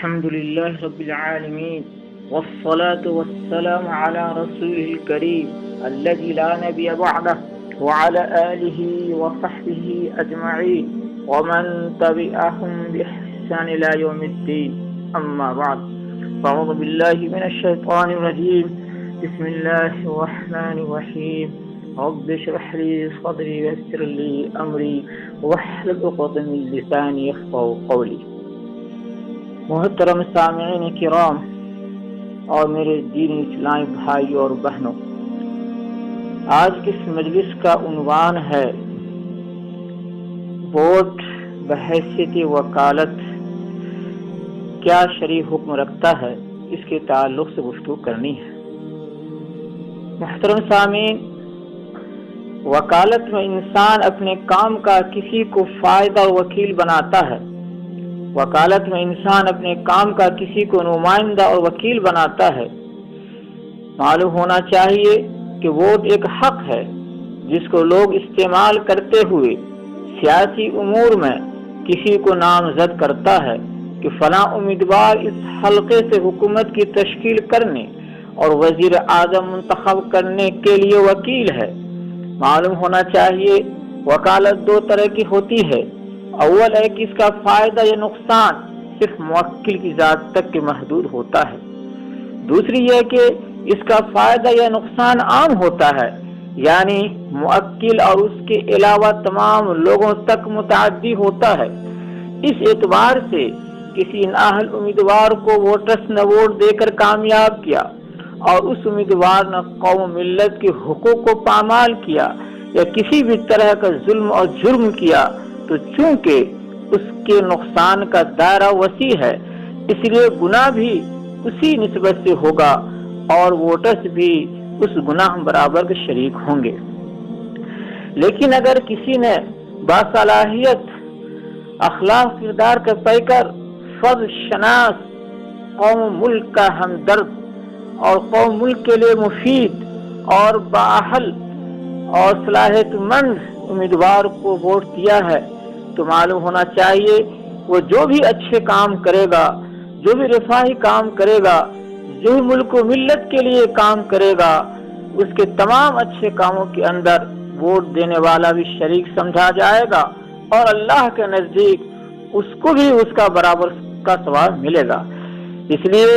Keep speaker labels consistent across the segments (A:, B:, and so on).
A: الحمد لله رب العالمين والصلاة والسلام على رسوله الكريم الذي لا نبي بعده وعلى آله وصحبه أجمعين ومن تبعهم بإحسان إلى يوم الدين أما بعد فأعوذ بالله من الشيطان الرجيم بسم الله الرحمن الرحيم رب اشرح لي صدري ويسر لي أمري واحلل عقدة من لساني يفقهوا قولي۔ محترم سامعین کرام اور میرے دینی اسلامی بھائی اور بہنوں، آج کی اس مجلس کا عنوان ہے ووٹ بحیثیت وکالت کیا شرعی حکم رکھتا ہے، اس کے تعلق سے گفتگو کرنی ہے۔ محترم سامعین، وکالت میں انسان اپنے کام کا کسی کو فائدہ اور وکیل بناتا ہے۔ وکالت میں انسان اپنے کام کا کسی کو نمائندہ اور وکیل بناتا ہے۔ معلوم ہونا چاہیے کہ ووٹ ایک حق ہے جس کو لوگ استعمال کرتے ہوئے سیاسی امور میں کسی کو نامزد کرتا ہے کہ فلاں امیدوار اس حلقے سے حکومت کی تشکیل کرنے اور وزیر اعظم منتخب کرنے کے لیے وکیل ہے۔ معلوم ہونا چاہیے وکالت دو طرح کی ہوتی ہے۔ اول ہے کہ اس کا فائدہ یا نقصان صرف موکل کی ذات تک کے محدود ہوتا ہے۔ دوسری یہ کہ اس کا فائدہ یا نقصان عام ہوتا ہے، یعنی موکل اور اس کے علاوہ تمام لوگوں تک متعدی ہوتا ہے۔ اس اعتبار سے کسی نااہل امیدوار کو ووٹرز نے ووٹ دے کر کامیاب کیا اور اس امیدوار نے قوم ملت کے حقوق کو پامال کیا یا کسی بھی طرح کا ظلم اور جرم کیا تو چونکہ اس کے نقصان کا دائرہ وسیع ہے، اس لیے گناہ بھی اسی نسبت سے ہوگا اور ووٹرز بھی اس گناہ برابر کے شریک ہوں گے۔ لیکن اگر کسی نے باصلاحیت اخلاق کردار کا پیکر، فضل شناس، قوم ملک کا ہمدرد اور قوم ملک کے لیے مفید اور بااہل اور صلاحیت مند امیدوار کو ووٹ دیا ہے تو معلوم ہونا چاہیے وہ جو بھی اچھے کام کرے گا، جو بھی رفاہی کام کرے گا، جو بھی ملک و ملت کے لیے کام کرے گا، اس کے تمام اچھے کاموں کے اندر ووٹ دینے والا بھی شریک سمجھا جائے گا اور اللہ کے نزدیک اس کو بھی اس کا برابر کا ثواب ملے گا۔ اس لیے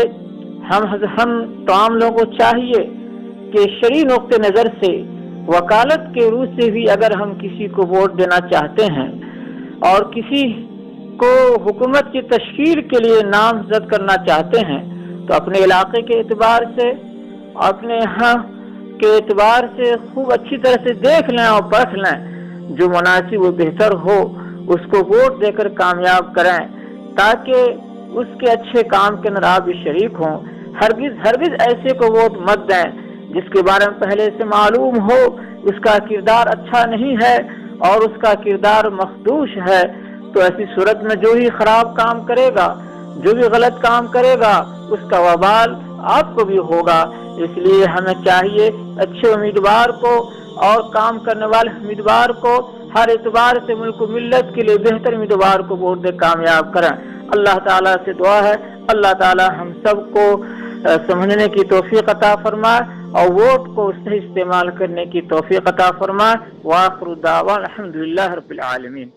A: ہم تمام لوگوں کو چاہیے کہ شرعی نقطہ نظر سے وکالت کے روح سے بھی اگر ہم کسی کو ووٹ دینا چاہتے ہیں اور کسی کو حکومت کی تشکیل کے لیے نامزد کرنا چاہتے ہیں تو اپنے علاقے کے اعتبار سے، اپنے یہاں کے اعتبار سے خوب اچھی طرح سے دیکھ لیں اور پرکھ لیں، جو مناسب و بہتر ہو اس کو ووٹ دے کر کامیاب کریں تاکہ اس کے اچھے کام کے اندر آپ بھی شریک ہوں۔ ہرگز ایسے کو ووٹ مت دیں جس کے بارے میں پہلے سے معلوم ہو اس کا کردار اچھا نہیں ہے اور اس کا کردار مخدوش ہے، تو ایسی صورت میں جو ہی خراب کام کرے گا، جو بھی غلط کام کرے گا، اس کا وبال آپ کو بھی ہوگا۔ اس لیے ہمیں چاہیے اچھے امیدوار کو اور کام کرنے والے امیدوار کو ہر اعتبار سے ملک و ملت کے لیے بہتر امیدوار کو ووٹ دے کامیاب کریں۔ اللہ تعالیٰ سے دعا ہے اللہ تعالیٰ ہم سب کو سمجھنے کی توفیق عطا فرمائے اور ووٹ کو صحیح استعمال کرنے کی توفیق عطا فرمائے۔ وآخر دعوانا الحمدللہ رب العالمین۔